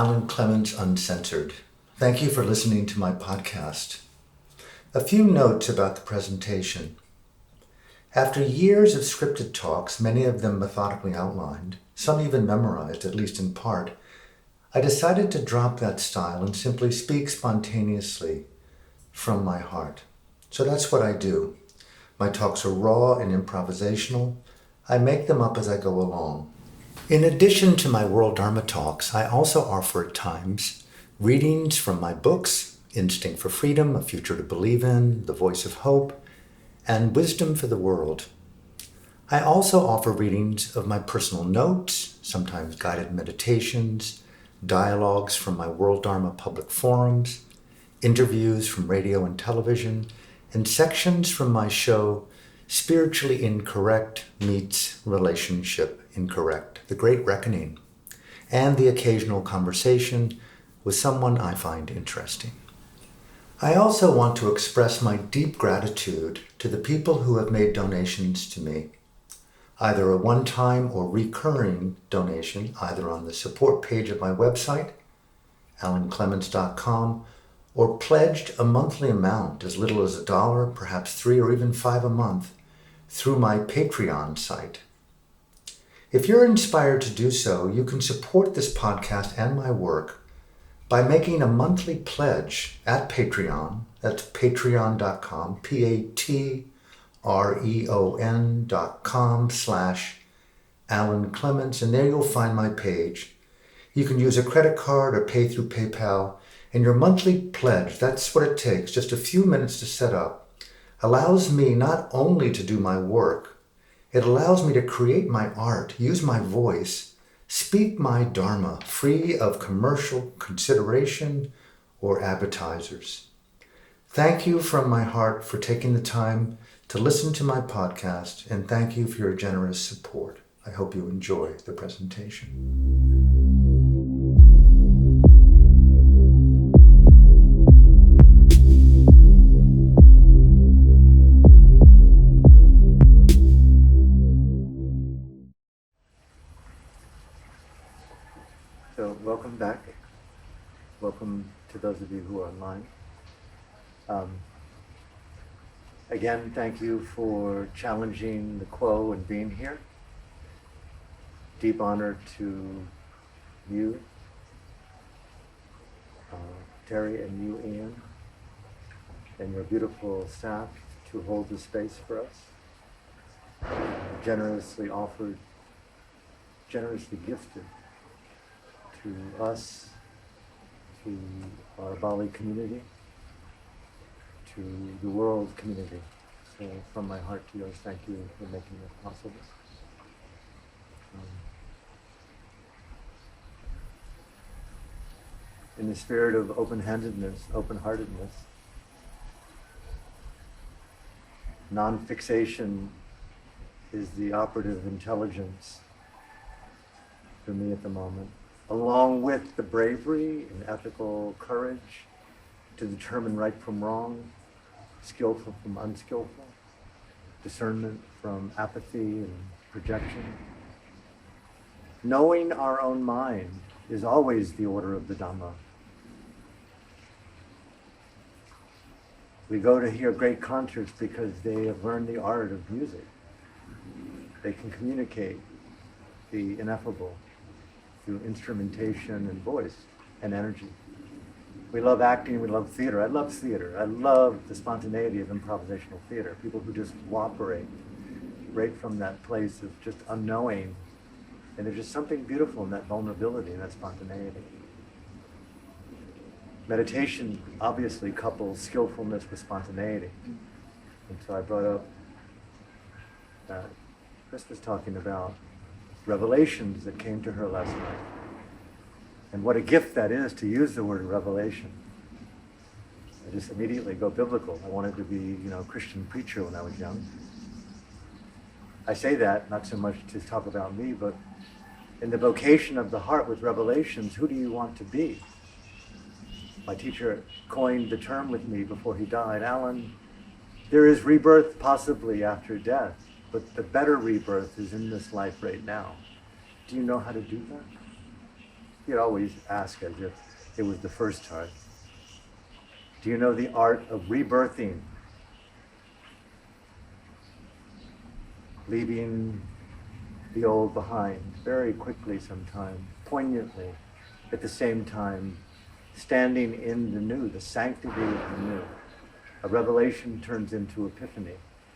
Alan Clements Uncensored. Thank you for listening to my podcast. A few notes about the presentation. After years of scripted talks, many of them methodically outlined, some even memorized, at least in part, I decided to drop that style and simply speak spontaneously from my heart. So that's what I do. My talks are raw and improvisational. I make them up as I go along. In addition to my World Dharma talks, I also offer at times readings from my books, Instinct for Freedom, A Future to Believe in, The Voice of Hope, and Wisdom for the World. I also offer readings of my personal notes, sometimes guided meditations, dialogues from my World Dharma public forums, interviews from radio and television, and sections from my show, Spiritually Incorrect Meets Relationship Incorrect, The Great Reckoning, and the occasional conversation with someone I find interesting. I also want to express my deep gratitude to the people who have made donations to me, either a one-time or recurring donation, either on the support page of my website, alanclements.com, or pledged a monthly amount as little as $1, perhaps $3 or even $5 a month, through my Patreon site. If you're inspired to do so, you can support this podcast and my work by making a monthly pledge at Patreon. That's patreon.com, patreon.com/Alan Clements, and there you'll find my page. You can use a credit card or pay through PayPal, and your monthly pledge, that's what it takes, just a few minutes to set up, allows me not only to do my work, it allows me to create my art, use my voice, speak my Dharma, free of commercial consideration or advertisers. Thank you from my heart for taking the time to listen to my podcast, and thank you for your generous support. I hope you enjoy the presentation. So welcome back. Welcome to those of you who are online. Again, thank you for challenging the quo and being here. Deep honor to you, Terry, and you, Ian, and your beautiful staff to hold the space for us. Generously offered, generously gifted to us, to our Bali community, to the world community. So from my heart to yours, thank you for making it possible. In the spirit of open-handedness, open-heartedness, non-fixation is the operative intelligence for me at the moment, along with the bravery and ethical courage to determine right from wrong, skillful from unskillful, discernment from apathy and projection. Knowing our own mind is always the order of the Dhamma. We go to hear great concerts because they have learned the art of music. They can communicate the ineffable through instrumentation and voice and energy. We love acting, we love theater. I love theater. I love the spontaneity of improvisational theater. People who just cooperate right from that place of just unknowing. And there's just something beautiful in that vulnerability and that spontaneity. Meditation obviously couples skillfulness with spontaneity. And so I brought up that Chris was talking about revelations that came to her last night. And what a gift that is to use the word revelation. I just immediately go biblical. I wanted to be, a Christian preacher when I was young. I say that not so much to talk about me, but in the vocation of the heart with revelations, who do you want to be? My teacher coined the term with me before he died. Alan, there is rebirth possibly after death, but the better rebirth is in this life right now. Do you know how to do that? You'd always ask as if it was the first time. Do you know the art of rebirthing? Leaving the old behind very quickly sometimes, poignantly, at the same time, standing in the new, the sanctity of the new. A revelation turns into epiphany.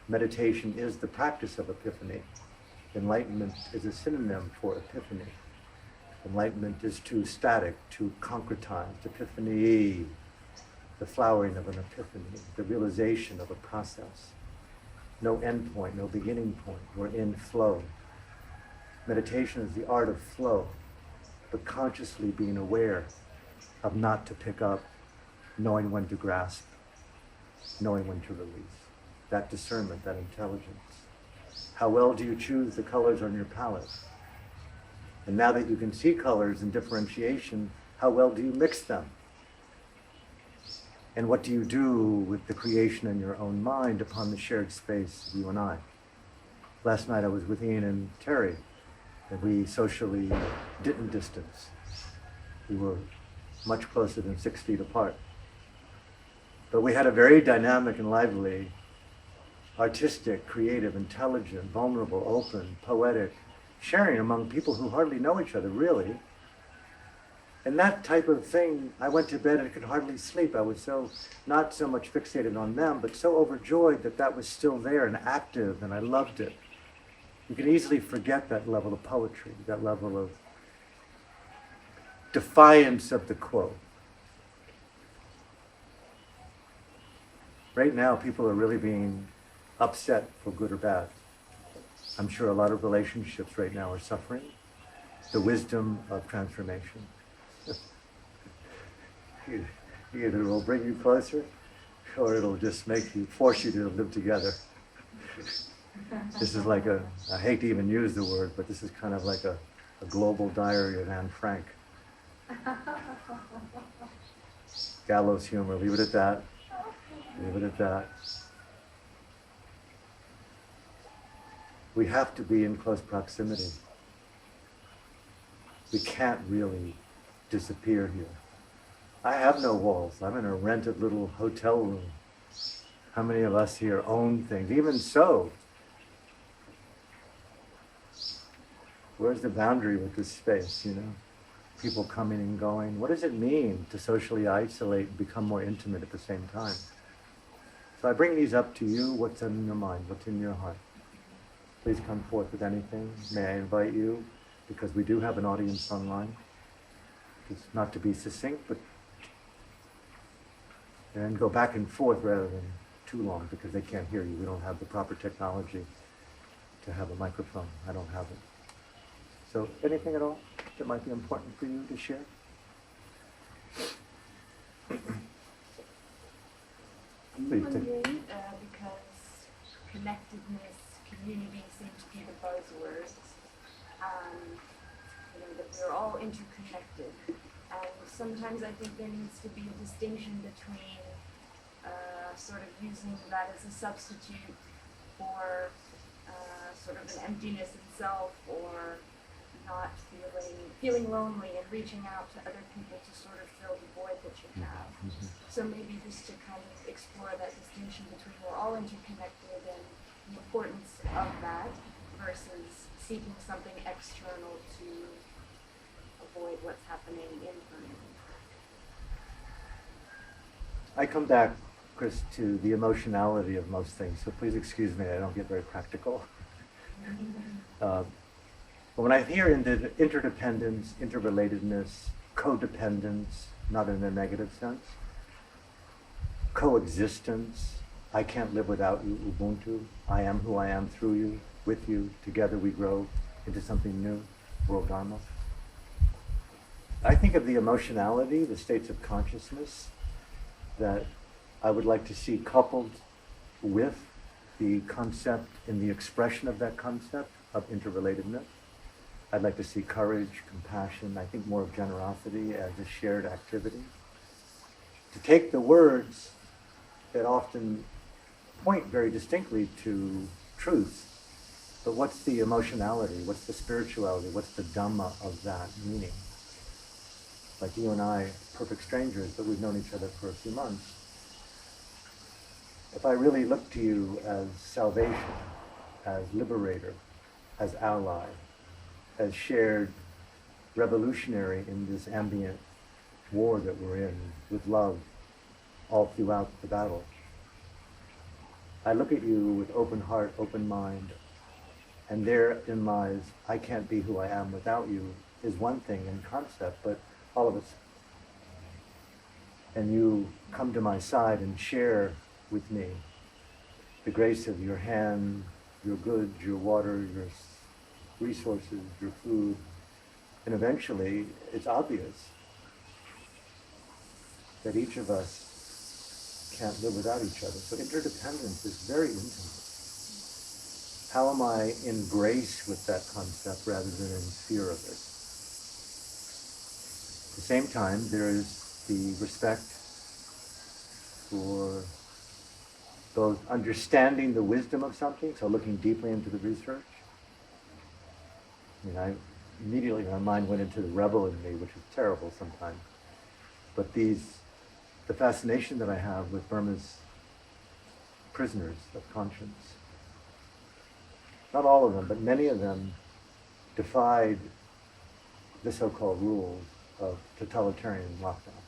Meditation is the practice of epiphany. Enlightenment is a synonym for epiphany. Enlightenment is too static, too concretized. Epiphany, the flowering of an epiphany, the realization of a process. No end point, no beginning point. We're in flow. Meditation is the art of flow, but consciously being aware of not to pick up, knowing when to grasp, knowing when to release. That discernment, that intelligence. How well do you choose the colors on your palette? And now that you can see colors and differentiation, how well do you mix them? And what do you do with the creation in your own mind upon the shared space of you and I? Last night I was with Ian and Terry, and we socially didn't distance. We were much closer than 6 feet apart. But we had a very dynamic and lively, artistic, creative, intelligent, vulnerable, open, poetic, sharing among people who hardly know each other, really. And that type of thing, I went to bed and could hardly sleep. I was not so much fixated on them, but so overjoyed that that was still there and active, and I loved it. You can easily forget that level of poetry, that level of defiance of the quote. Right now, people are really being upset for good or bad. I'm sure a lot of relationships right now are suffering the wisdom of transformation. Either it will bring you closer, or it'll just force you to live together. This is like I hate to even use the word, but this is kind of like a global diary of Anne Frank. Gallows humor, leave it at that. Leave it at that. We have to be in close proximity. We can't really disappear here. I have no walls. I'm in a rented little hotel room. How many of us here own things? Even so, where's the boundary with this space, you know? People coming and going. What does it mean to socially isolate and become more intimate at the same time? So I bring these up to you. What's in your mind? What's in your heart? Please come forth with anything. May I invite you, because we do have an audience online. It's not to be succinct, but and go back and forth rather than too long, because they can't hear you. We don't have the proper technology to have a microphone. I don't have it. So anything at all that might be important for you to share? I'm wondering, because connectedness, community seem to be the buzzwords, that we're all interconnected. And sometimes I think there needs to be a distinction between sort of using that as a substitute for sort of an emptiness itself, or not feeling lonely and reaching out to other people to sort of fill the void that you have. Mm-hmm. So maybe just to kind of explore that distinction between we're all interconnected and the importance of that versus seeking something external to avoid what's happening internally. I come back, Chris, to the emotionality of most things. So please excuse me, I don't get very practical. But when I hear interdependence, interrelatedness, codependence, not in a negative sense, coexistence, I can't live without you, Ubuntu, I am who I am through you, with you, together we grow into something new, world Dharma. I think of the emotionality, the states of consciousness that I would like to see coupled with the concept and the expression of that concept of interrelatedness. I'd like to see courage, compassion, I think more of generosity as a shared activity. To take the words that often point very distinctly to truth, but what's the emotionality, what's the spirituality, what's the Dhamma of that meaning? like you and I, perfect strangers, but we've known each other for a few months. If I really look to you as salvation, as liberator, as ally, as shared revolutionary in this ambient war that we're in, with love all throughout the battle, I look at you with open heart, open mind, and therein lies, I can't be who I am without you, is one thing in concept, but all of us. And you come to my side and share with me the grace of your hand, your goods, your water, your resources, your food. And eventually, it's obvious that each of us can't live without each other. So interdependence is very intimate. How am I in grace with that concept rather than in fear of it? At the same time, there is the respect for both understanding the wisdom of something, so looking deeply into the research. Immediately my mind went into the rebel in me, which is terrible sometimes. But the fascination that I have with Burma's prisoners of conscience, not all of them, but many of them defied the so-called rules of totalitarian lockdown.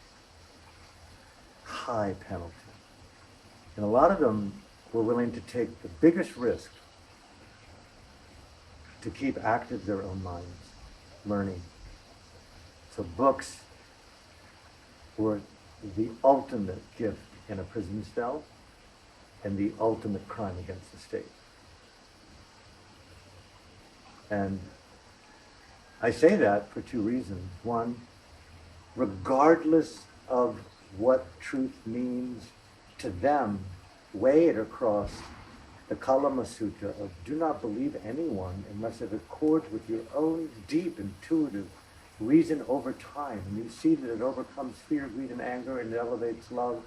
High penalty. And a lot of them were willing to take the biggest risk to keep active their own minds, learning. So books were the ultimate gift in a prison cell and the ultimate crime against the state. And I say that for two reasons. One, regardless of what truth means to them, weigh it across the Kalama Sutta of do not believe anyone unless it accords with your own deep, intuitive reason over time. And you see that it overcomes fear, greed, and anger, and it elevates love,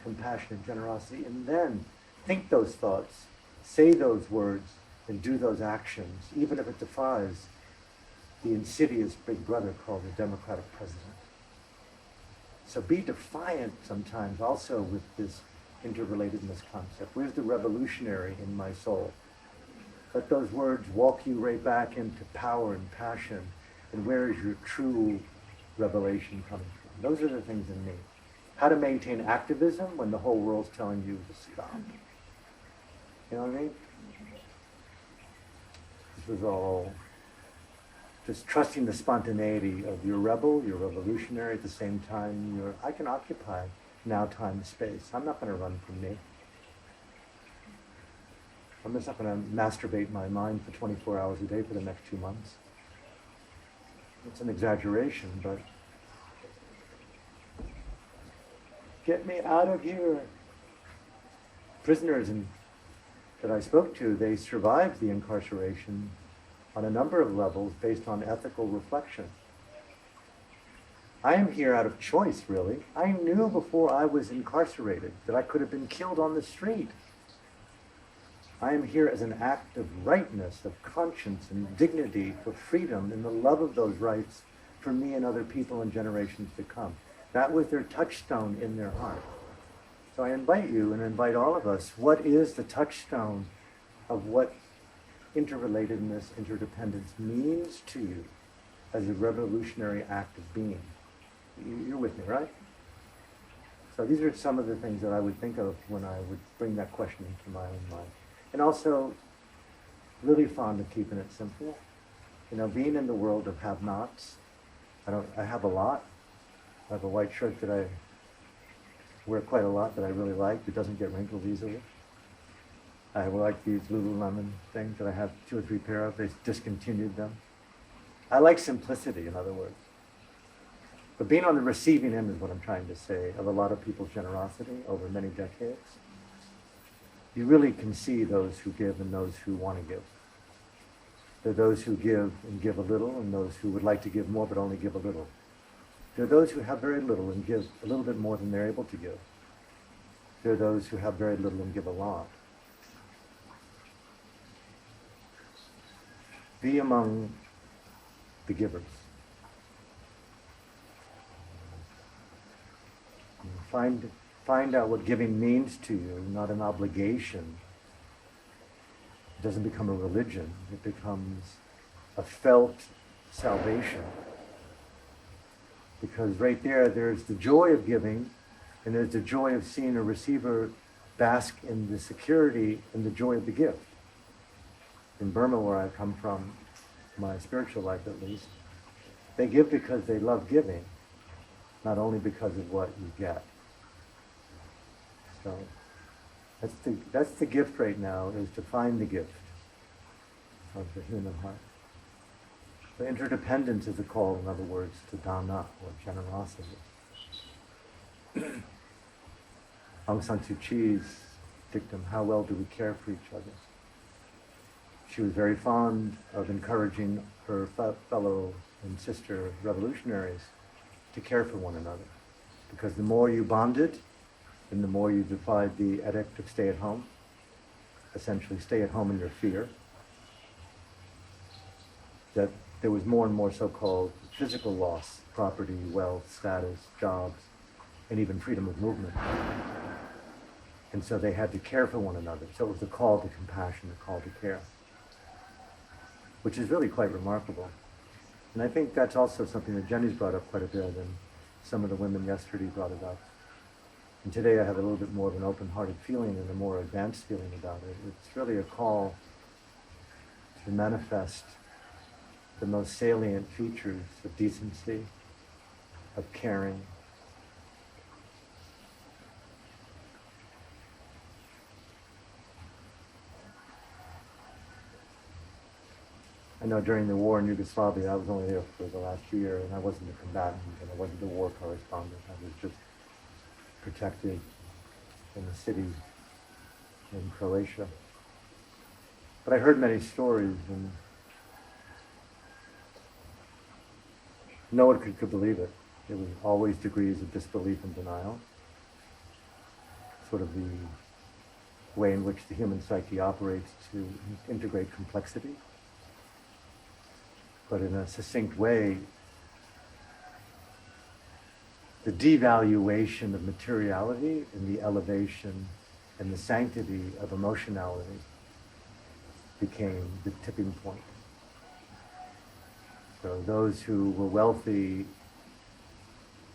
compassion, and generosity. And then think those thoughts, say those words, and do those actions, even if it defies the insidious big brother called the democratic president. So be defiant sometimes also with this interrelatedness concept. Where's the revolutionary in my soul? Let those words walk you right back into power and passion. And where is your true revelation coming from? Those are the things in me. How to maintain activism when the whole world's telling you to stop. You know what I mean? This was all just trusting the spontaneity of your rebel, your revolutionary, at the same time, I can occupy now, time, space. I'm not going to run from me. I'm just not going to masturbate my mind for 24 hours a day for the next 2 months. It's an exaggeration, but get me out of here. Prisoners that I spoke to, they survived the incarceration on a number of levels based on ethical reflection. I am here out of choice, really. I knew before I was incarcerated that I could have been killed on the street. I am here as an act of rightness, of conscience and dignity for freedom and the love of those rights for me and other people and generations to come. That was their touchstone in their heart. So I invite you and invite all of us, what is the touchstone of what interrelatedness, interdependence means to you as a revolutionary act of being? You're with me, right? So these are some of the things that I would think of when I would bring that question into my own mind. And also, really fond of keeping it simple. Being in the world of have-nots. I have a lot. I have a white shirt that I wear quite a lot that I really like. It doesn't get wrinkled easily. I like these Lululemon things that I have 2 or 3 pair of. They discontinued them. I like simplicity, in other words. But being on the receiving end is what I'm trying to say, of a lot of people's generosity over many decades. You really can see those who give and those who want to give. There are those who give and give a little, and those who would like to give more but only give a little. There are those who have very little and give a little bit more than they're able to give. There are those who have very little and give a lot. Be among the givers. Find out what giving means to you, not an obligation. It doesn't become a religion. It becomes a felt salvation. Because right there's the joy of giving, and there's the joy of seeing a receiver bask in the security and the joy of the gift. In Burma, where I come from, my spiritual life at least, they give because they love giving, not only because of what you get. So that's the gift right now, is to find the gift of the human heart. So interdependence is a call, in other words, to dana, or generosity. Aung San Suu Kyi's dictum, how well do we care for each other? She was very fond of encouraging her fellow and sister revolutionaries to care for one another. Because the more you bonded, and the more you defied the edict of stay at home, essentially stay at home in your fear, that there was more and more so-called physical loss, property, wealth, status, jobs, and even freedom of movement. And so they had to care for one another. So it was a call to compassion, a call to care, which is really quite remarkable. And I think that's also something that Jenny's brought up quite a bit, and some of the women yesterday brought it up. And today I have a little bit more of an open-hearted feeling and a more advanced feeling about it. It's really a call to manifest the most salient features of decency, of caring. I know during the war in Yugoslavia, I was only there for the last year, and I wasn't a combatant, and I wasn't a war correspondent. I was just protected in the city in Croatia. But I heard many stories, and no one could believe it. There was always degrees of disbelief and denial. Sort of the way in which the human psyche operates to integrate complexity. But in a succinct way, the devaluation of materiality and the elevation and the sanctity of emotionality became the tipping point. So those who were wealthy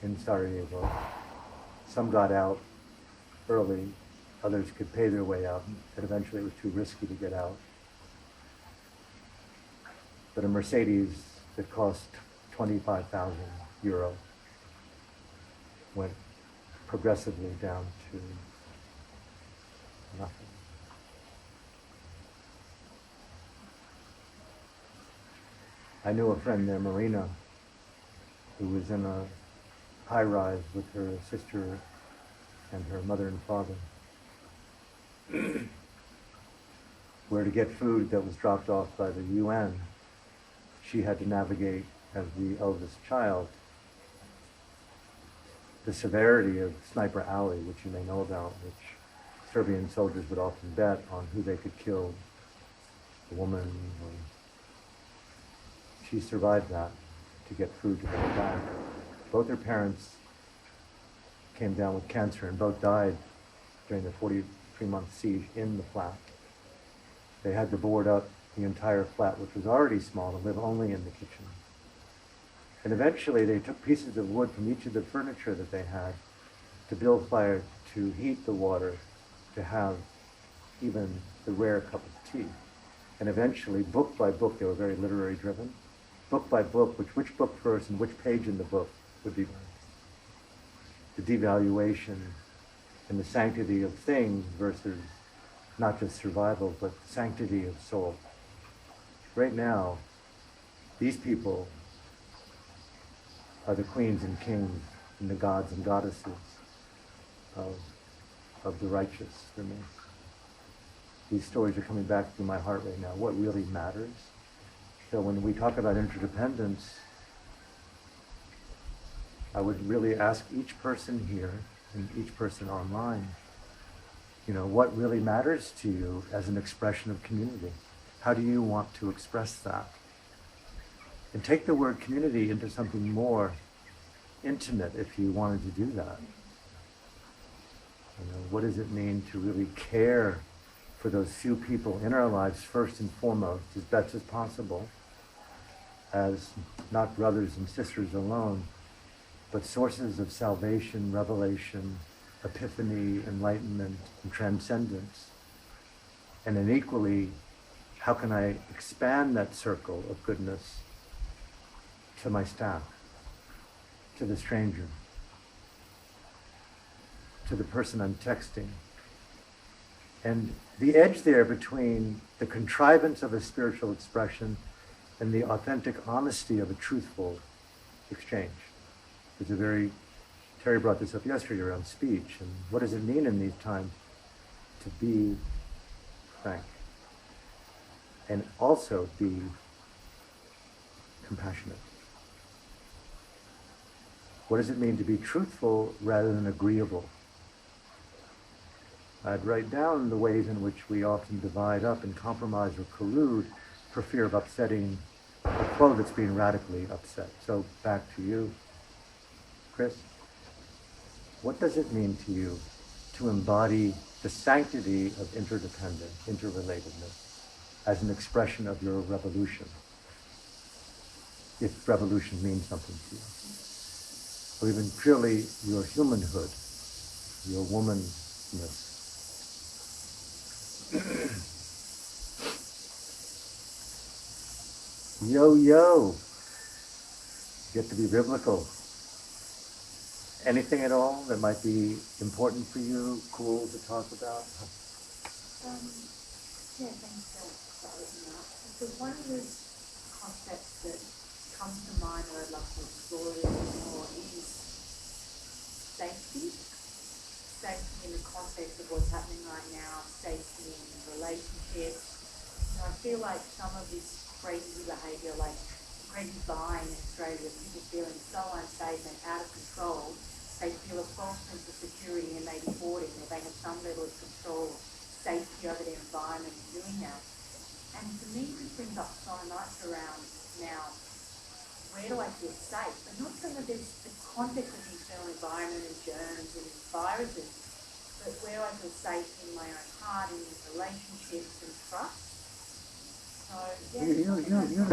in Sarajevo, some got out early, others could pay their way out, and eventually it was too risky to get out. But a Mercedes that cost 25,000 euro went progressively down to nothing. I knew a friend there, Marina, who was in a high-rise with her sister and her mother and father, where to get food that was dropped off by the UN, she had to navigate, as the eldest child, the severity of Sniper Alley, which you may know about, which Serbian soldiers would often bet on who they could kill, a woman. Or she survived that to get food to go back. Both her parents came down with cancer, and both died during the 43-month siege in the flat. They had to board up the entire flat, which was already small, to live only in the kitchen. And eventually they took pieces of wood from each of the furniture that they had to build fire, to heat the water, to have even the rare cup of tea. And eventually, book by book, they were very literary driven, book by book, which book first and which page in the book would be the devaluation and the sanctity of things versus not just survival, but sanctity of soul. Right now, these people are the queens and kings and the gods and goddesses of the righteous for me. These stories are coming back through my heart right now. What really matters? So when we talk about interdependence, I would really ask each person here and each person online, what really matters to you as an expression of community? How do you want to express that? And take the word community into something more intimate if you wanted to do that. What does it mean to really care for those few people in our lives first and foremost, as best as possible, as not brothers and sisters alone, but sources of salvation, revelation, epiphany, enlightenment, and transcendence. And then equally, how can I expand that circle of goodness to my staff, to the stranger, to the person I'm texting? And the edge there between the contrivance of a spiritual expression and the authentic honesty of a truthful exchange is a very, Terry brought this up yesterday around speech, and what does it mean in these times to be frank and also be compassionate? What does it mean to be truthful rather than agreeable? I'd write down the ways in which we often divide up and compromise or collude for fear of upsetting a flow that's being radically upset. So back to you, Chris. What does it mean to you to embody the sanctity of interdependence, interrelatedness, as an expression of your revolution, if revolution means something to you? Or even purely your humanhood, your womanness. Yo, get to be biblical. Anything at all that might be important for you, cool to talk about? Yeah, thanks for opening up. So one of the concepts that comes to mind that I'd love to explore a little bit more is safety. Safety in the context of what's happening right now, safety in relationships. I feel like some of this crazy behaviour, like crazy buying in Australia, people feeling so unsafe and out of control, they feel a false sense of security and maybe hoarding, or they have some level of control, safety over their environment and doing that. And for me, this brings up so much around now, where do I feel safe? But not so that there's the context of the external environment and germs and viruses, but where I feel safe in my own heart and in relationships and trust. So, yeah, You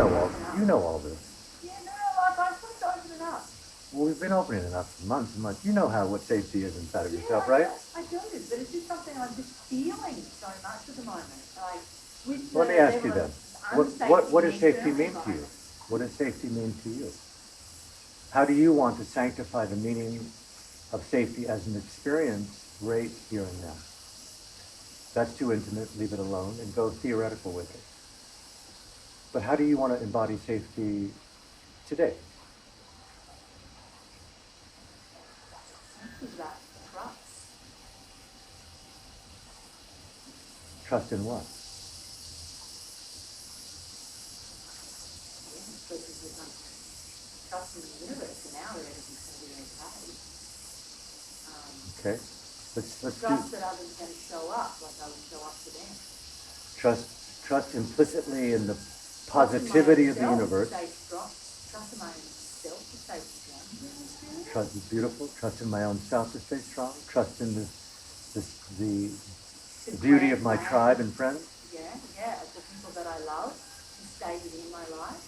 know all this. Yeah, no, like I just want to open it up. Well, we've been opening it up for months and months. You know what safety is inside of yourself, Yeah, right? I do, but it's just something I'm just feeling so much at the moment. Like, with Let me ask you then. What does safety mean to you? environment. What does safety mean to you? How do you want to sanctify the meaning of safety as an experience right here and now? That's too intimate, leave it alone, and go theoretical with it. But how do you want to embody safety today? Safety is about trust. Trust in what? Trust in the universe and now that everything's going to be okay. Okay. Let's Trust do that others are going to show up like I would show up to them. trust implicitly in the positivity of the universe. Trust in my own self to stay strong. Trust is beautiful. Trust in my own self to stay strong. Trust in the beauty of my tribe and friends. Yeah, the people that I love who stay within my life.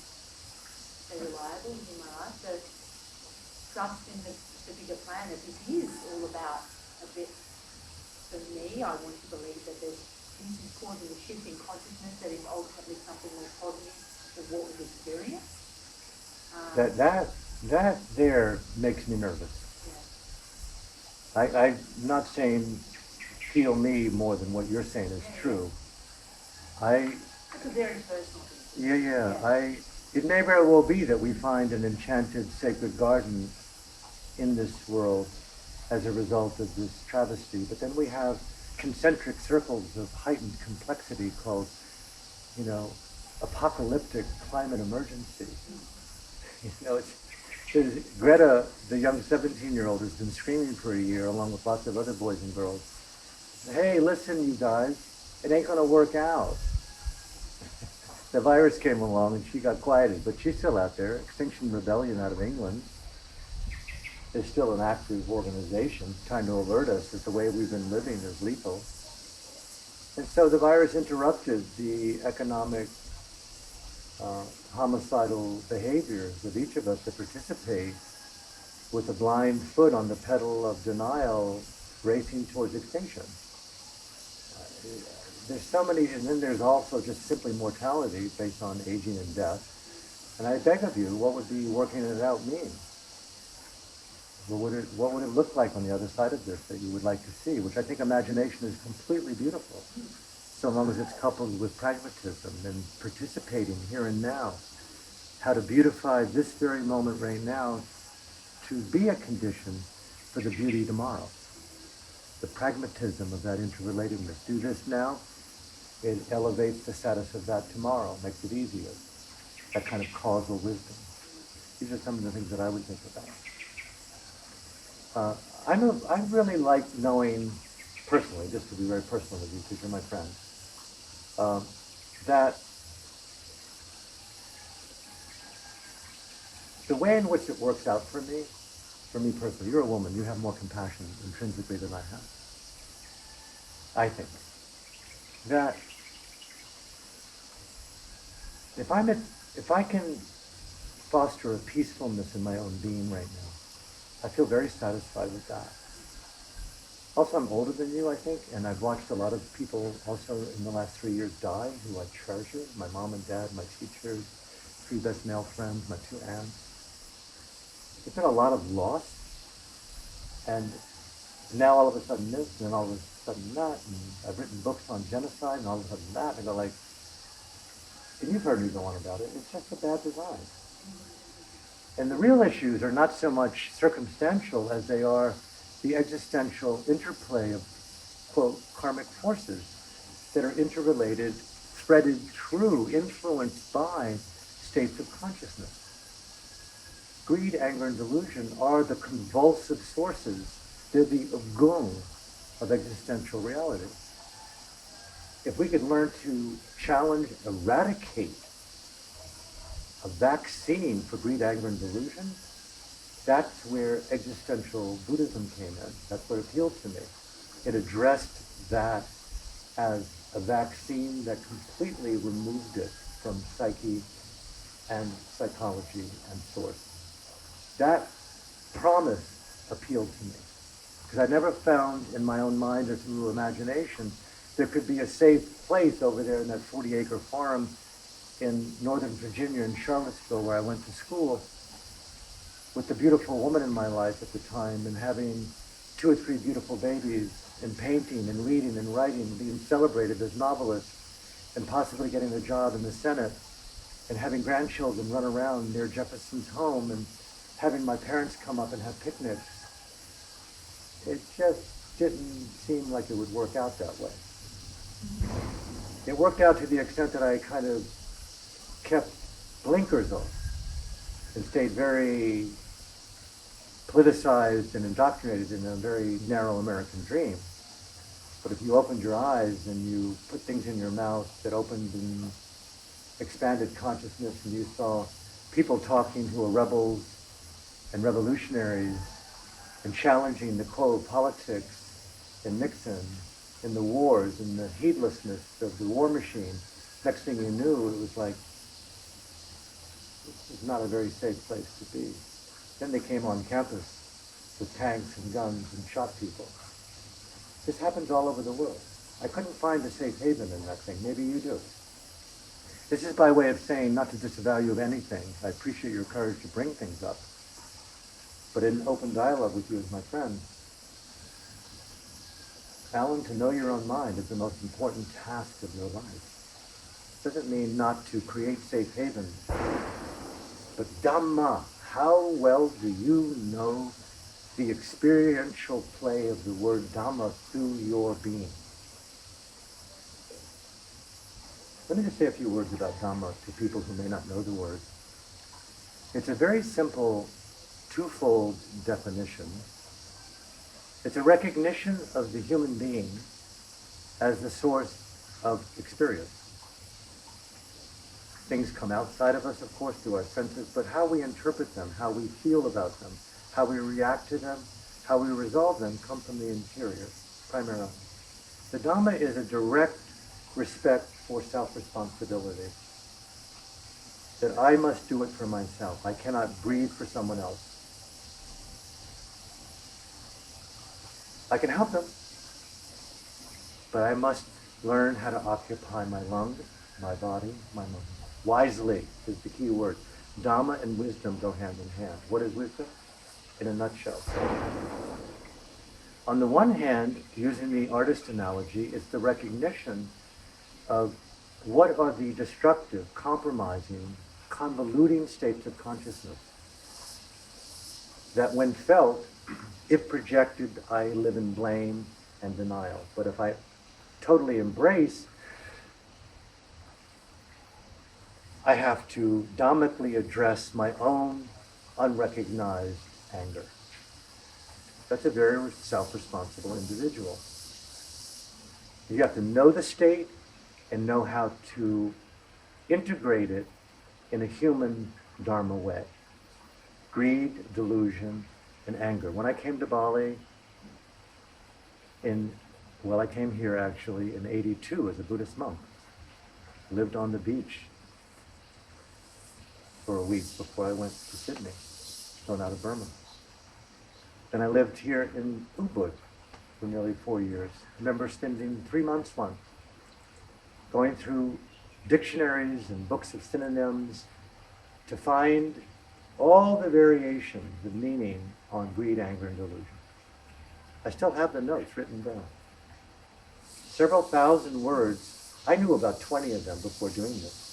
They're reliable within my life. So trust in the bigger plan. This is all about a bit, for me, I want to believe that this is causing a shift in consciousness that is ultimately something more positive than what we've experienced. That there makes me nervous. Yeah. I'm not saying feel me more than what you're saying is true. That's a very personal thing. Yeah. It may very well be that we find an enchanted sacred garden in this world as a result of this travesty, but then we have concentric circles of heightened complexity called, apocalyptic climate emergency. Greta, the young 17-year-old, has been screaming for a year along with lots of other boys and girls. Hey, listen, you guys, it ain't gonna work out. The virus came along and she got quieted, but she's still out there. Extinction Rebellion out of England. there's still an active organization trying to alert us that the way we've been living is lethal. And so the virus interrupted the economic homicidal behaviors of each of us that participate with a blind foot on the pedal of denial racing towards extinction. There's so many, and then there's also just simply mortality based on aging and death. And I beg of you, what would be working it out mean? What would it look like on the other side of this that you would like to see? Which I think imagination is completely beautiful, so long as it's coupled with pragmatism and participating here and now. How to beautify this very moment right now to be a condition for the beauty tomorrow. The pragmatism of that interrelatedness. Do this now, it elevates the status of that tomorrow, makes it easier. That kind of causal wisdom. These are some of the things that I would think about. I really like knowing personally, just to be very personal with you, because you're my friend, that the way in which it works out for me personally, you're a woman, you have more compassion intrinsically than I have. I think that if I can foster a peacefulness in my own being right now, I feel very satisfied with that. Also, I'm older than you, I think, and I've watched a lot of people also in the last 3 years die who I treasure. My mom and dad, my teachers, 3 best male friends, my 2 aunts. There's been a lot of loss, and now all of a sudden this, and then all of a sudden that, and I've written books on genocide, and all of a sudden that, and I go like, and you've heard me go on about it, it's just a bad design. And the real issues are not so much circumstantial as they are the existential interplay of, quote, karmic forces that are interrelated, threaded through, influenced by states of consciousness. Greed, anger, and delusion are the convulsive sources. They're the gung of existential reality. If we could learn to challenge, eradicate a vaccine for greed, anger, and delusion, that's where existential Buddhism came in. That's what appealed to me. It addressed that as a vaccine that completely removed it from psyche and psychology and source. That promise appealed to me, because I never found in my own mind or through imagination there could be a safe place over there in that 40-acre farm in Northern Virginia, in Charlottesville, where I went to school, with the beautiful woman in my life at the time, and having 2 or 3 beautiful babies, and painting and reading and writing, being celebrated as novelists, and possibly getting a job in the Senate, and having grandchildren run around near Jefferson's home, and having my parents come up and have picnics. It just didn't seem like it would work out that way. It worked out to the extent that I kind of kept blinkers on and stayed very politicized and indoctrinated in a very narrow American dream. But if you opened your eyes and you put things in your mouth that opened and expanded consciousness, and you saw people talking who are rebels and revolutionaries and challenging the quo politics in Nixon, in the wars, in the heedlessness of the war machine, next thing you knew, it was like, this is not a very safe place to be. Then they came on campus with tanks and guns and shot people. This happens all over the world. I couldn't find a safe haven in that thing. Maybe you do. This is by way of saying, not to disavow you of anything. I appreciate your courage to bring things up. But in open dialogue with you as my friend, Alan, to know your own mind is the most important task of your life. Doesn't mean not to create safe havens. But Dhamma, how well do you know the experiential play of the word Dhamma through your being? Let me just say a few words about Dhamma to people who may not know the word. It's a very simple, twofold definition. It's a recognition of the human being as the source of experience. Things come outside of us, of course, through our senses, but how we interpret them, how we feel about them, how we react to them, how we resolve them, come from the interior, primarily. The Dhamma is a direct respect for self-responsibility. That I must do it for myself. I cannot breathe for someone else. I can help them, but I must learn how to occupy my lungs, my body, my mind. Wisely is the key word. Dhamma and wisdom go hand in hand. What is wisdom? In a nutshell. On the one hand, using the artist analogy, it's the recognition of what are the destructive, compromising, convoluting states of consciousness that when felt, if projected, I live in blame and denial. But if I totally embrace, I have to Dhammically address my own unrecognized anger. That's a very self-responsible individual. You have to know the state and know how to integrate it in a human Dharma way. Greed, delusion, and anger. When I came to Bali, I came here actually in 82 as a Buddhist monk. Lived on the beach for a week before I went to Sydney, flown out of Burma. Then I lived here in Ubud for nearly 4 years. I remember spending 3 months once, going through dictionaries and books of synonyms to find all the variations of meaning on greed, anger, and delusion. I still have the notes written down. Several thousand words. I knew about 20 of them before doing this.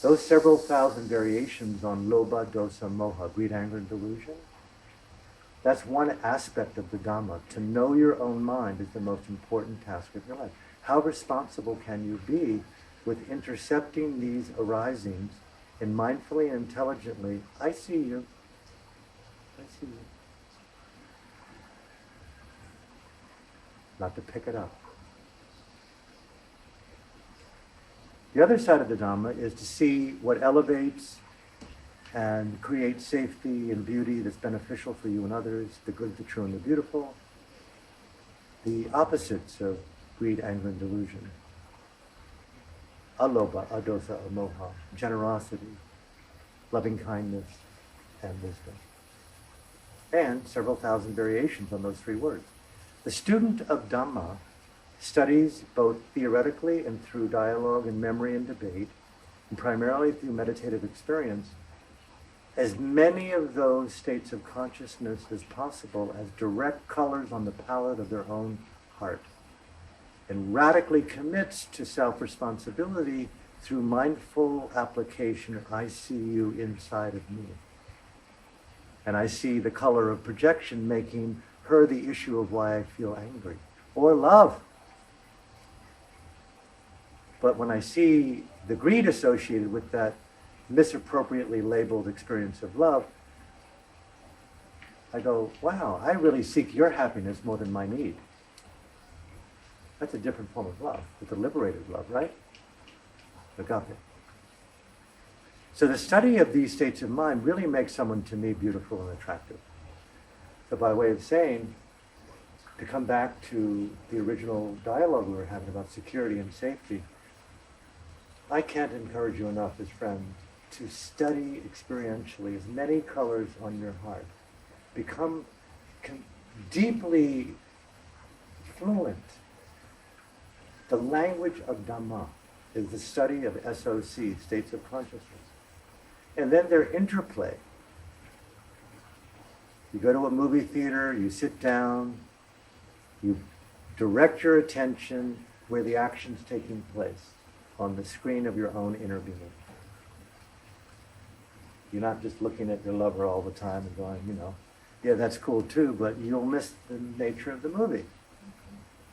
Those several thousand variations on lobha, dosa, moha, greed, anger, and delusion, that's one aspect of the Dhamma. To know your own mind is the most important task of your life. How responsible can you be with intercepting these arisings and mindfully and intelligently, I see you. I see you. Not to pick it up. The other side of the Dhamma is to see what elevates and creates safety and beauty that's beneficial for you and others, the good, the true, and the beautiful. The opposites of greed, anger, and delusion. Alobha, adosa, amoha, generosity, loving kindness, and wisdom. And several thousand variations on those 3 words. The student of Dhamma studies both theoretically and through dialogue and memory and debate, and primarily through meditative experience, as many of those states of consciousness as possible as direct colors on the palette of their own heart, and radically commits to self-responsibility through mindful application. I see you inside of me. And I see the color of projection making her the issue of why I feel angry or love. But when I see the greed associated with that misappropriately labeled experience of love, I go, wow, I really seek your happiness more than my need. That's a different form of love. It's a liberated love, right? Agape. So the study of these states of mind really makes someone, to me, beautiful and attractive. So by way of saying, to come back to the original dialogue we were having about security and safety, I can't encourage you enough as friends to study experientially as many colors on your heart. Become deeply fluent. The language of Dhamma is the study of SOC, states of consciousness. And then their interplay. You go to a movie theater, you sit down, you direct your attention where the action's taking place, on the screen of your own inner being. You're not just looking at your lover all the time and going, yeah, that's cool too, but you'll miss the nature of the movie,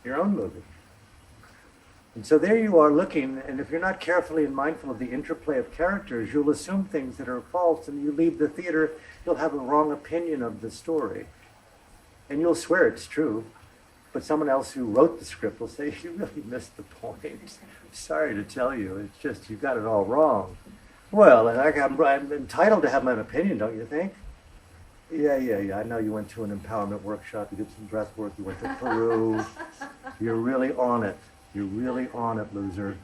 your own movie. And so there you are looking, and if you're not carefully and mindful of the interplay of characters, you'll assume things that are false, and you leave the theater, you'll have a wrong opinion of the story. And you'll swear it's true, but someone else who wrote the script will say, you really missed the point. I'm sorry to tell you, it's just, you got it all wrong. Well, and I'm entitled to have my opinion, don't you think? Yeah. I know you went to an empowerment workshop, you did some breath work, you went to Peru. You're really on it. You're really on it, loser.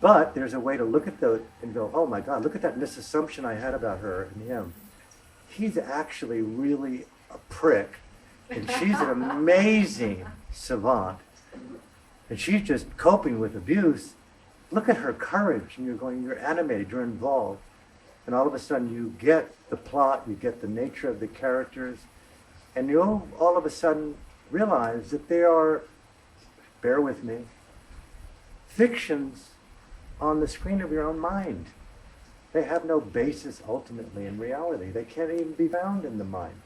But there's a way to look at the and go, oh my God, look at that misassumption I had about her and him. He's actually really a prick, and she's an amazing savant, and she's just coping with abuse. Look at her courage, and you're animated, you're involved, and all of a sudden you get the plot, you get the nature of the characters, and you'll all of a sudden realize that they are, bear with me, fictions on the screen of your own mind. They have no basis ultimately in reality. They can't even be found in the mind.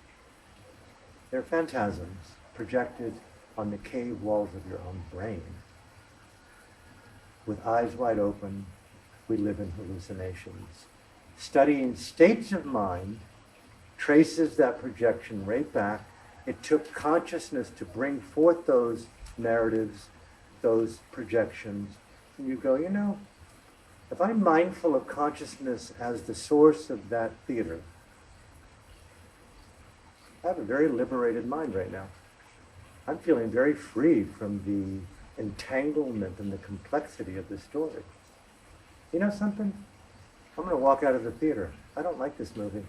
They're phantasms projected on the cave walls of your own brain. With eyes wide open, we live in hallucinations. Studying states of mind traces that projection right back. It took consciousness to bring forth those narratives, those projections. And you go, if I'm mindful of consciousness as the source of that theater, I have a very liberated mind right now. I'm feeling very free from the entanglement and the complexity of the story. You know something? I'm going to walk out of the theater. I don't like this movie.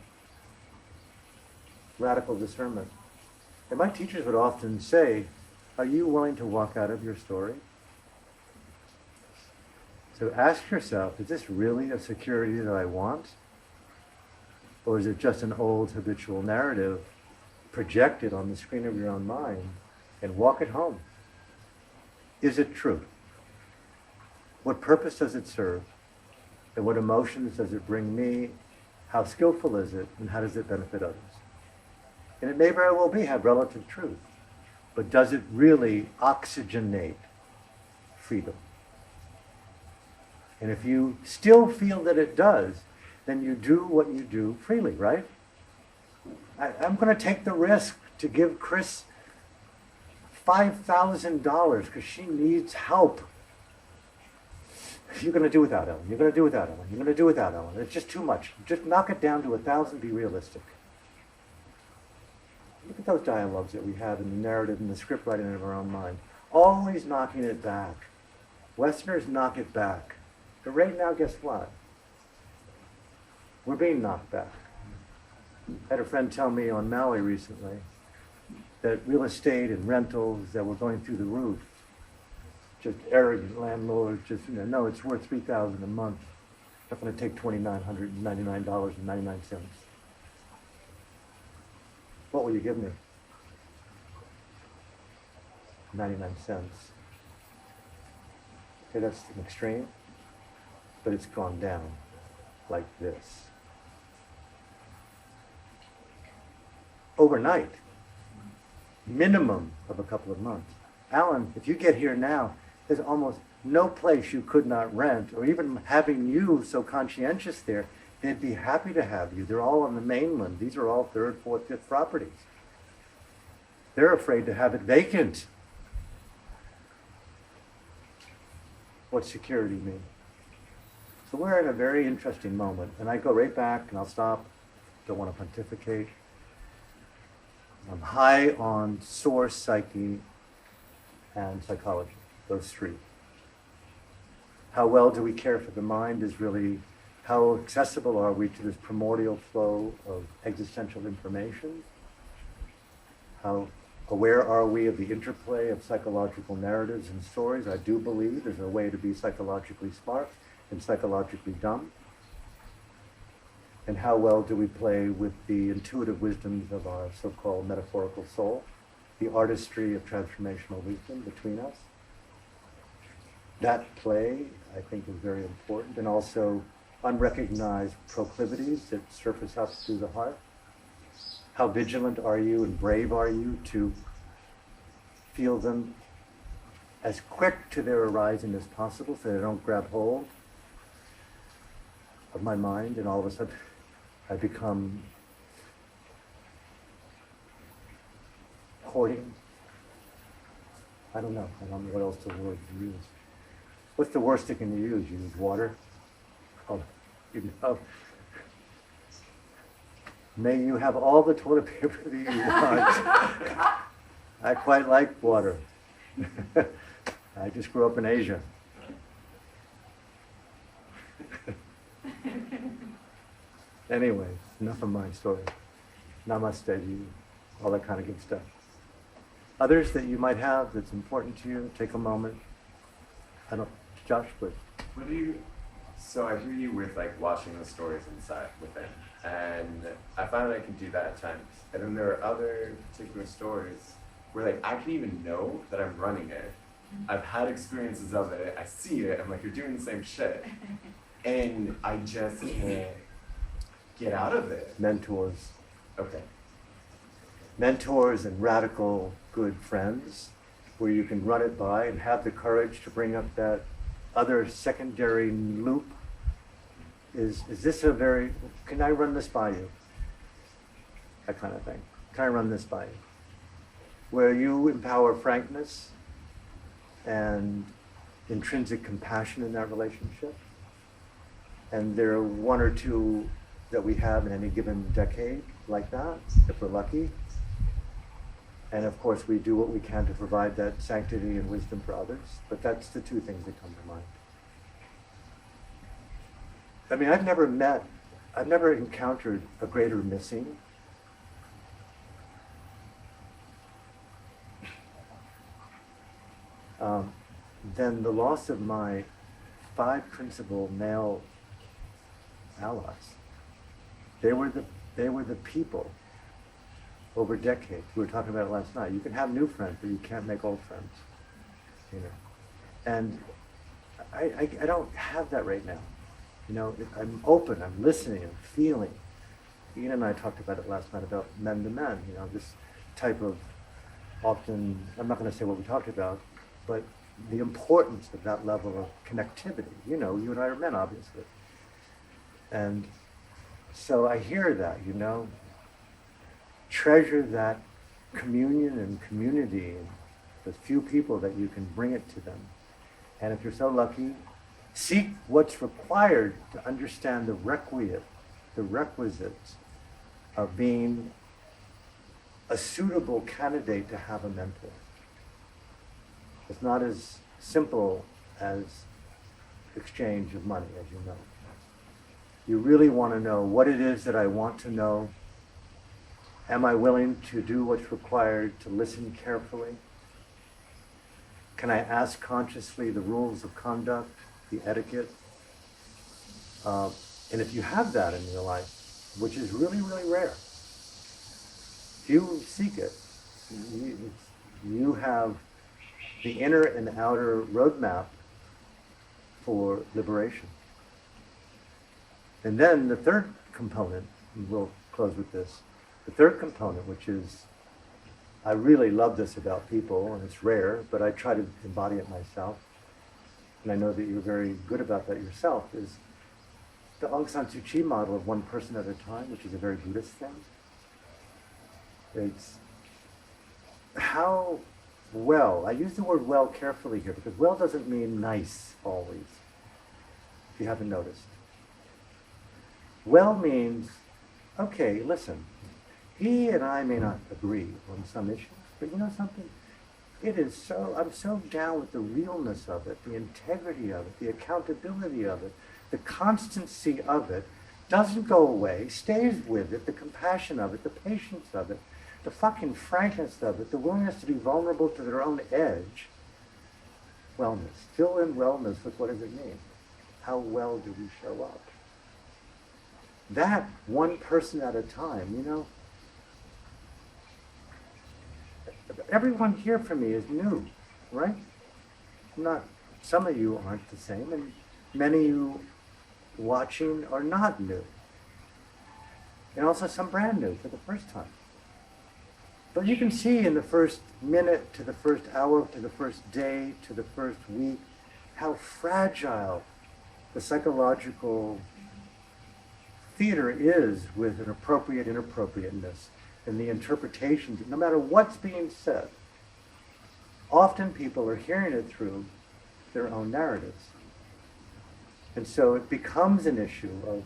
Radical discernment. And my teachers would often say, are you willing to walk out of your story? So ask yourself, is this really a security that I want? Or is it just an old habitual narrative projected on the screen of your own mind? And walk it home. Is it true? What purpose does it serve? And what emotions does it bring me? How skillful is it? And how does it benefit others? And it may very well have relative truth. But does it really oxygenate freedom? And if you still feel that it does, then you do what you do freely, right? I'm going to take the risk to give Chris $5,000 because she needs help. You're going to do without Ellen. You're going to do without Ellen. You're going to do without Ellen. It's just too much. Just knock it down to 1,000. Be realistic. Look at those dialogues that we have in the narrative and the script writing of our own mind. Always knocking it back. Westerners knock it back. But right now, guess what? We're being knocked back. I had a friend tell me on Maui recently that real estate and rentals that were going through the roof, just arrogant landlords, no, it's worth $3,000 a month. I'm going to take $2,999.99. What will you give me? 99 cents. Okay, that's an extreme, but it's gone down like this. Overnight, minimum of a couple of months. Alan, if you get here now, there's almost no place you could not rent, or even having you so conscientious there, they'd be happy to have you. They're all on the mainland. These are all 3rd, 4th, 5th properties. They're afraid to have it vacant. What's security mean? So we're in a very interesting moment, and I go right back, and I'll stop. Don't want to pontificate. I'm high on source, psyche, and psychology, those three. How well do we care for the mind is really how accessible are we to this primordial flow of existential information? How aware are we of the interplay of psychological narratives and stories? I do believe there's a way to be psychologically smart and psychologically dumb. And how well do we play with the intuitive wisdoms of our so-called metaphorical soul, the artistry of transformational wisdom between us? That play, I think, is very important, and also unrecognized proclivities that surface up through the heart. How vigilant are you and brave are you to feel them as quick to their arising as possible so they don't grab hold of my mind, and all of a sudden I become hoarding. I don't know what else the word to use. What's the worst thing can you use? Use water? Oh, you know. May you have all the toilet paper that you want. I quite like water. I just grew up in Asia. Anyway, enough of my story. Namaste to you, all that kind of good stuff. Others that you might have that's important to you, take a moment. Josh, please. What do you, so I hear you with like watching the stories inside within, and I find that I can do that at times. And then there are other particular stories where like I can even know that I'm running it. I've had experiences of it, I see it, I'm like, you're doing the same shit. And I just can't get out of it. Mentors. Okay. Mentors and radical good friends where you can run it by and have the courage to bring up that other secondary loop. Is this a very, can I run this by you? That kind of thing. Can I run this by you? Where you empower frankness and intrinsic compassion in that relationship. And there are one or two that we have in any given decade like that, if we're lucky. And of course, we do what we can to provide that sanctity and wisdom for others. But that's the two things that come to mind. I mean, I've never encountered a greater missing than the loss of my 5 principal male allies. They were the people over decades. We were talking about it last night. You can have new friends, but you can't make old friends. You know, and I don't have that right now. You know, I'm open. I'm listening. I'm feeling. Ian and I talked about it last night about men to men. You know, this type of often. I'm not going to say what we talked about, but the importance of that level of connectivity. You know, you and I are men, obviously. And so I hear that, you know, treasure that communion and community and the few people that you can bring it to them. And if you're so lucky, seek what's required to understand the requisites of being a suitable candidate to have a mentor. It's not as simple as exchange of money, as you know. You really want to know what it is that I want to know. Am I willing to do what's required to listen carefully? Can I ask consciously the rules of conduct, the etiquette? And if you have that in your life, which is really, really rare, if you seek it, you have the inner and outer roadmap for liberation. And then the third component, and we'll close with this, the third component, which is, I really love this about people, and it's rare, but I try to embody it myself, and I know that you're very good about that yourself, is the Aung San Suu Kyi model of one person at a time, which is a very Buddhist thing. It's how well, I use the word well carefully here, because well doesn't mean nice always, if you haven't noticed. Well means, okay, listen, he and I may not agree on some issues, but you know something? I'm so down with the realness of it, the integrity of it, the accountability of it, the constancy of it, doesn't go away, stays with it, the compassion of it, the patience of it, the fucking frankness of it, the willingness to be vulnerable to their own edge. Wellness. Fill in wellness with what does it mean? How well do we show up? That one person at a time, you know. Everyone here for me is new, right? Some of you aren't the same, and many of you watching are not new. And also some brand new for the first time. But you can see in the first minute to the first hour to the first day to the first week how fragile the psychological theater is with an appropriate inappropriateness and the interpretations, no matter what's being said. Often people are hearing it through their own narratives. And so it becomes an issue of,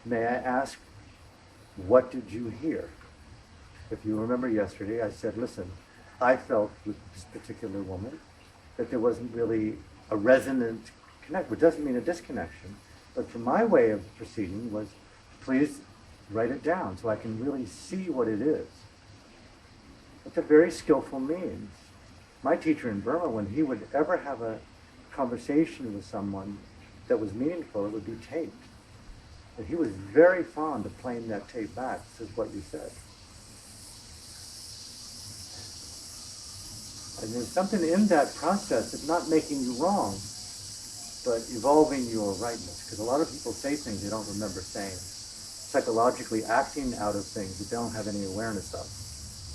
may I ask what did you hear? If you remember yesterday, I said, listen, I felt with this particular woman that there wasn't really a resonant connect, which doesn't mean a disconnection, but for my way of proceeding was, please write it down so I can really see what it is. It's a very skillful means. My teacher in Burma, when he would ever have a conversation with someone that was meaningful, it would be taped. And he was very fond of playing that tape back. This is what you said. And there's something in that process of not making you wrong, but evolving your rightness. Because a lot of people say things they don't remember saying. Psychologically acting out of things that they don't have any awareness of,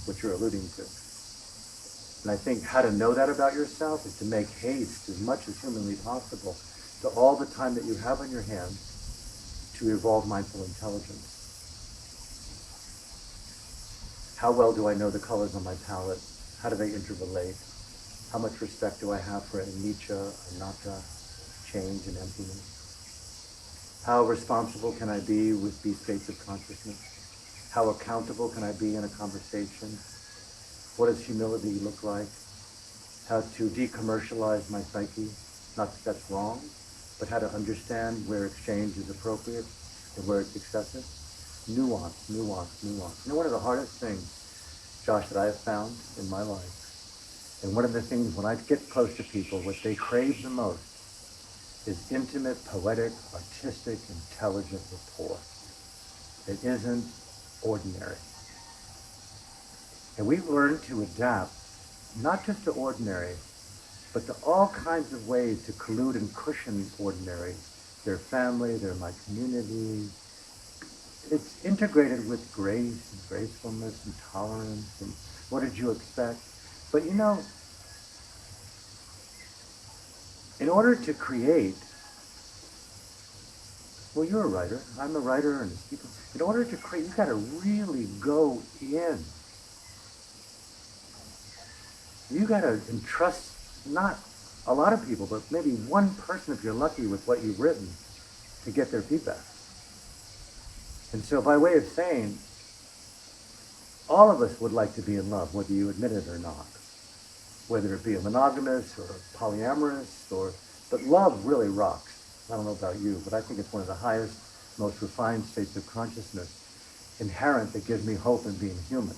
which you're alluding to. And I think how to know that about yourself is to make haste as much as humanly possible to all the time that you have on your hands to evolve mindful intelligence. How well do I know the colors on my palette? How do they interrelate? How much respect do I have for anicca, anatta, change and emptiness? How responsible can I be with these states of consciousness? How accountable can I be in a conversation? What does humility look like? How to decommercialize my psyche? Not that that's wrong, but how to understand where exchange is appropriate and where it's excessive. Nuance, nuance, nuance. You know, one of the hardest things, Josh, that I have found in my life, and one of the things when I get close to people, what they crave the most is intimate, poetic, artistic, intelligent rapport. It isn't ordinary. And we've learned to adapt, not just to ordinary, but to all kinds of ways to collude and cushion ordinary. Their family, they're my community. It's integrated with grace and gracefulness and tolerance and what did you expect? But you know, in order to create, well, you're a writer, I'm a writer and a speaker. In order to create, you've got to really go in. You got to entrust not a lot of people, but maybe one person if you're lucky with what you've written to get their feedback. And so by way of saying, all of us would like to be in love, whether you admit it or not. Whether it be a monogamous or polyamorous, but love really rocks. I don't know about you, but I think it's one of the highest, most refined states of consciousness inherent that gives me hope in being human.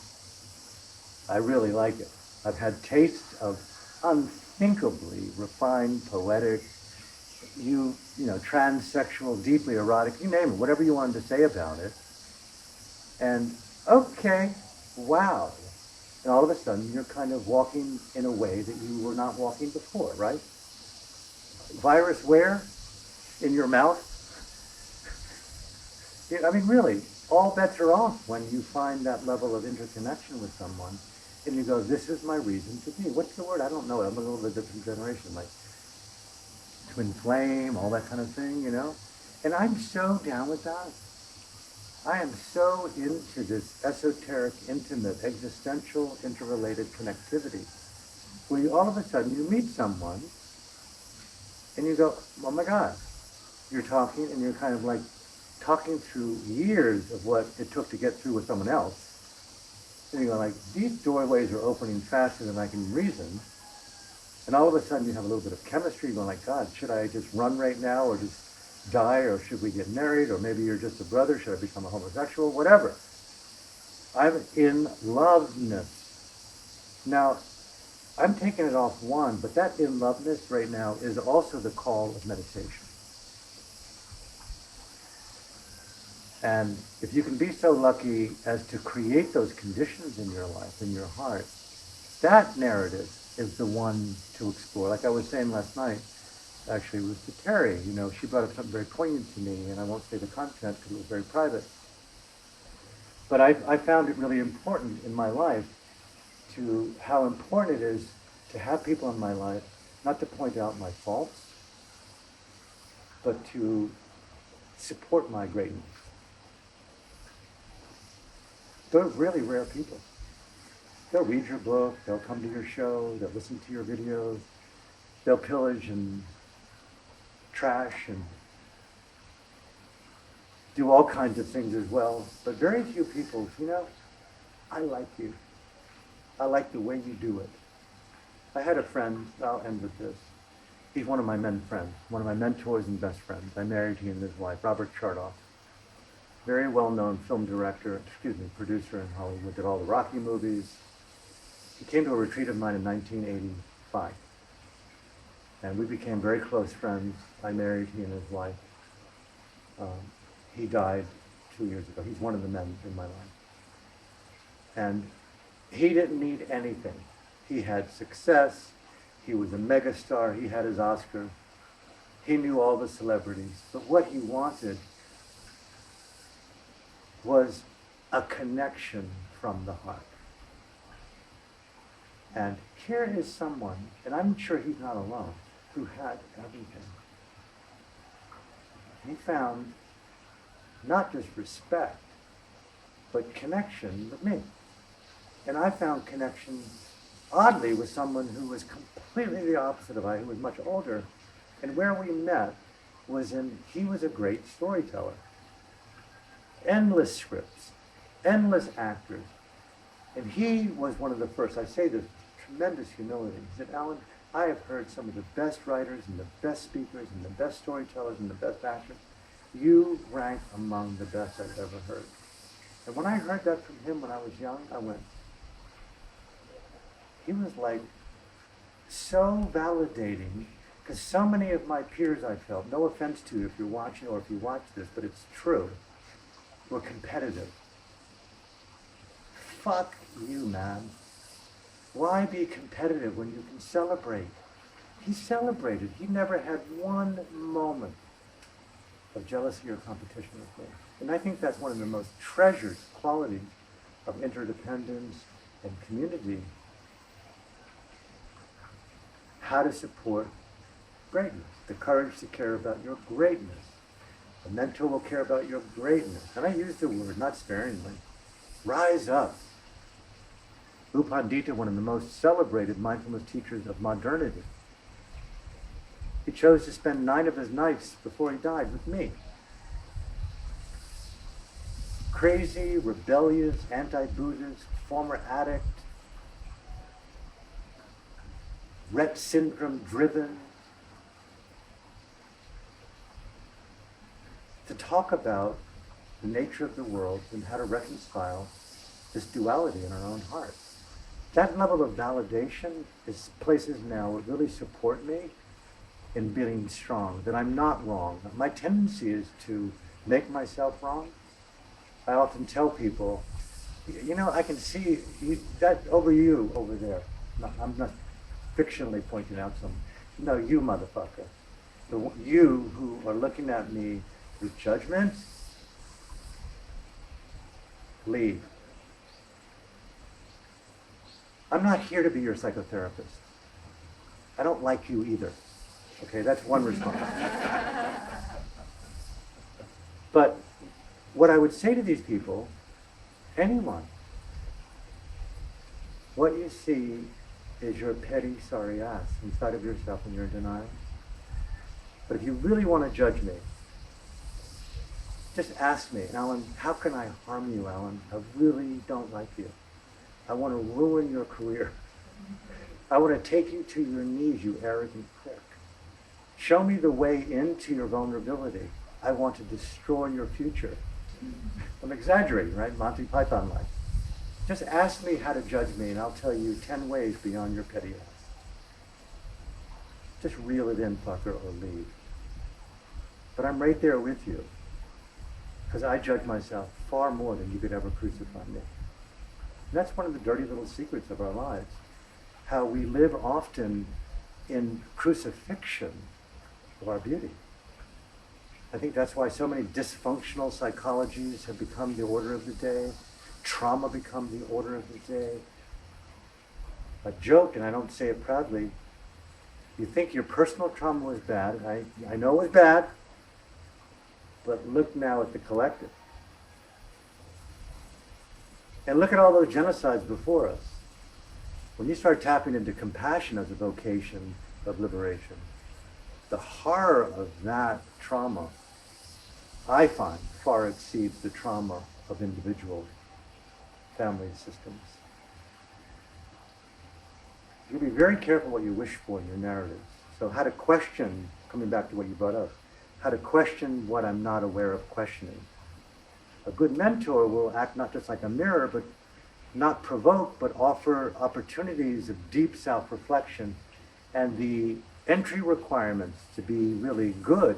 I really like it. I've had tastes of unthinkably refined, poetic, transsexual, deeply erotic, you name it, whatever you wanted to say about it. And okay, wow. And all of a sudden, you're kind of walking in a way that you were not walking before, right? Virus where? In your mouth? I mean, really, all bets are off when you find that level of interconnection with someone and you go, this is my reason to be. What's the word? I don't know it. I'm a little bit different generation, like twin flame, all that kind of thing, you know? And I'm so down with that. I am so into this esoteric, intimate, existential, interrelated connectivity. Where you, all of a sudden you meet someone and you go, oh my God, you're talking and you're kind of like talking through years of what it took to get through with someone else. And you go like, these doorways are opening faster than I can reason. And all of a sudden you have a little bit of chemistry going like, God, should I just run right now or just die, or should we get married, or maybe you're just a brother, should I become a homosexual, whatever. I'm in loveness. Now, I'm taking it off one, but that in loveness right now is also the call of meditation. And if you can be so lucky as to create those conditions in your life, in your heart, that narrative is the one to explore. Like I was saying last night, actually, with Terry, she brought up something very poignant to me, and I won't say the content because it was very private. But I found it really important in my life to how important it is to have people in my life, not to point out my faults, but to support my greatness. They're really rare people. They'll read your book, they'll come to your show, they'll listen to your videos, they'll pillage and trash and do all kinds of things as well. But very few people, I like you. I like the way you do it. I had a friend, I'll end with this. He's one of my men friends, one of my mentors and best friends. I married him and his wife, Robert Chardoff. Very well-known producer in Hollywood, did all the Rocky movies. He came to a retreat of mine in 1985. And we became very close friends. I married he and his wife. He died 2 years ago. He's one of the men in my life. And he didn't need anything. He had success. He was a megastar. He had his Oscar. He knew all the celebrities. But what he wanted was a connection from the heart. And here is someone, and I'm sure he's not alone, who had everything. He found not just respect, but connection with me. And I found connection, oddly, with someone who was completely the opposite of I, who was much older. And where we met was he was a great storyteller. Endless scripts, endless actors. And he was one of the first, I say this with tremendous humility. He said, Alan, I have heard some of the best writers and the best speakers and the best storytellers and the best actors. You rank among the best I've ever heard. And when I heard that from him when I was young, I went, he was like so validating, because so many of my peers I felt, no offense to you if you're watching or if you watch this, but it's true, were competitive. Fuck you, man. Why be competitive when you can celebrate? He celebrated. He never had one moment of jealousy or competition with me. And I think that's one of the most treasured qualities of interdependence and community. How to support greatness, the courage to care about your greatness. A mentor will care about your greatness. And I use the word, not sparingly. Rise up. U Pandita, one of the most celebrated mindfulness teachers of modernity, he chose to spend 9 of his nights before he died with me. Crazy, rebellious, anti-Buddhist, former addict, Rett syndrome driven, to talk about the nature of the world and how to reconcile this duality in our own hearts. That level of validation is places now that really support me in being strong, that I'm not wrong. My tendency is to make myself wrong. I often tell people, I can see that over there. No, I'm not fictionally pointing out someone. No, you motherfucker. You who are looking at me with judgment, leave. I'm not here to be your psychotherapist. I don't like you either. Okay, that's one response. But what I would say to these people, anyone, what you see is your petty sorry ass inside of yourself when you're in denial. But if you really want to judge me, just ask me, Alan, how can I harm you, Alan? I really don't like you. I want to ruin your career. I want to take you to your knees, you arrogant prick. Show me the way into your vulnerability. I want to destroy your future. I'm exaggerating, right? Monty Python-like. Just ask me how to judge me, and I'll tell you 10 ways beyond your petty ass. Just reel it in, fucker, or leave. But I'm right there with you, because I judge myself far more than you could ever crucify me. And that's one of the dirty little secrets of our lives, how we live often in crucifixion of our beauty. I think that's why so many dysfunctional psychologies have become the order of the day. Trauma become the order of the day. A joke, and I don't say it proudly, you think your personal trauma was bad, and I know it was bad, but look now at the collective. And look at all those genocides before us. When you start tapping into compassion as a vocation of liberation, the horror of that trauma, I find, far exceeds the trauma of individual family systems. You be very careful what you wish for in your narratives. So how to question, coming back to what you brought up, how to question what I'm not aware of questioning. A good mentor will act not just like a mirror, but not provoke, but offer opportunities of deep self-reflection. And the entry requirements to be really good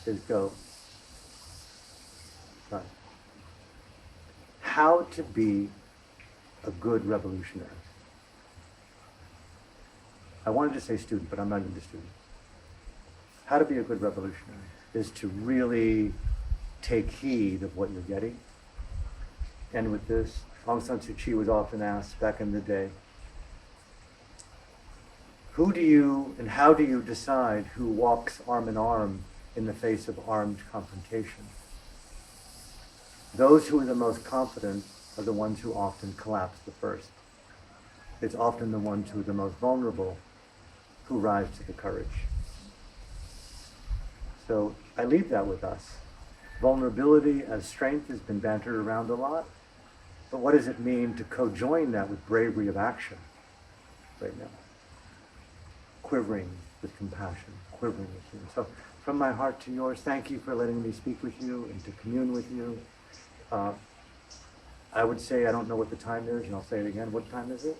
is go. Right. How to be a good revolutionary. I wanted to say student, but I'm not even a student. How to be a good revolutionary is to really take heed of what you're getting. And with this, Aung San Suu Kyi was often asked back in the day, who do you and how do you decide who walks arm in arm in the face of armed confrontation? Those who are the most confident are the ones who often collapse the first. It's often the ones who are the most vulnerable who rise to the courage. So I leave that with us. Vulnerability as strength has been bantered around a lot, but what does it mean to co-join that with bravery of action right now? Quivering with compassion, quivering with you. So from my heart to yours, thank you for letting me speak with you and to commune with you. I would say, I don't know what the time is, and I'll say it again. What time is it?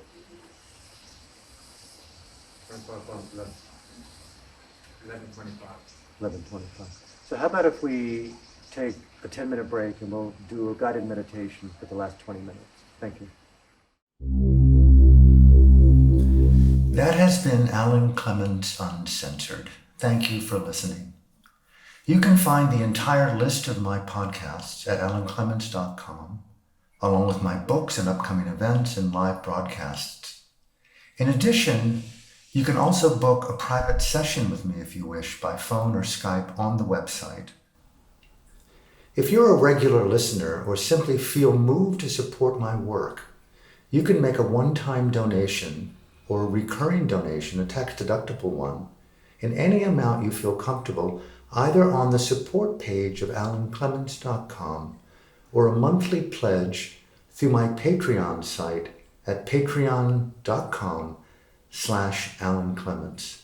11:25. So how about if we take a 10-minute break and we'll do a guided meditation for the last 20 minutes. Thank you. That has been Alan Clements Uncensored. Thank you for listening. You can find the entire list of my podcasts at alanclements.com, along with my books and upcoming events and live broadcasts. In addition, you can also book a private session with me if you wish by phone or Skype on the website. If you're a regular listener or simply feel moved to support my work, you can make a one-time donation or a recurring donation, a tax-deductible one, in any amount you feel comfortable, either on the support page of alanclements.com or a monthly pledge through my Patreon site at patreon.com/AlanClements.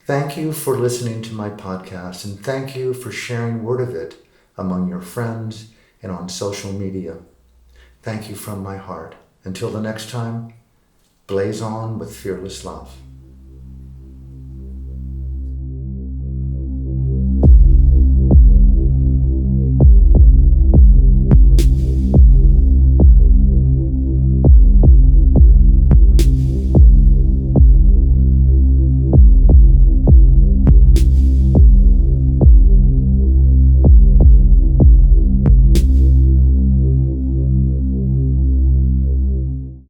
Thank you for listening to my podcast, and thank you for sharing word of it among your friends and on social media. Thank you from my heart. Until the next time, blaze on with fearless love.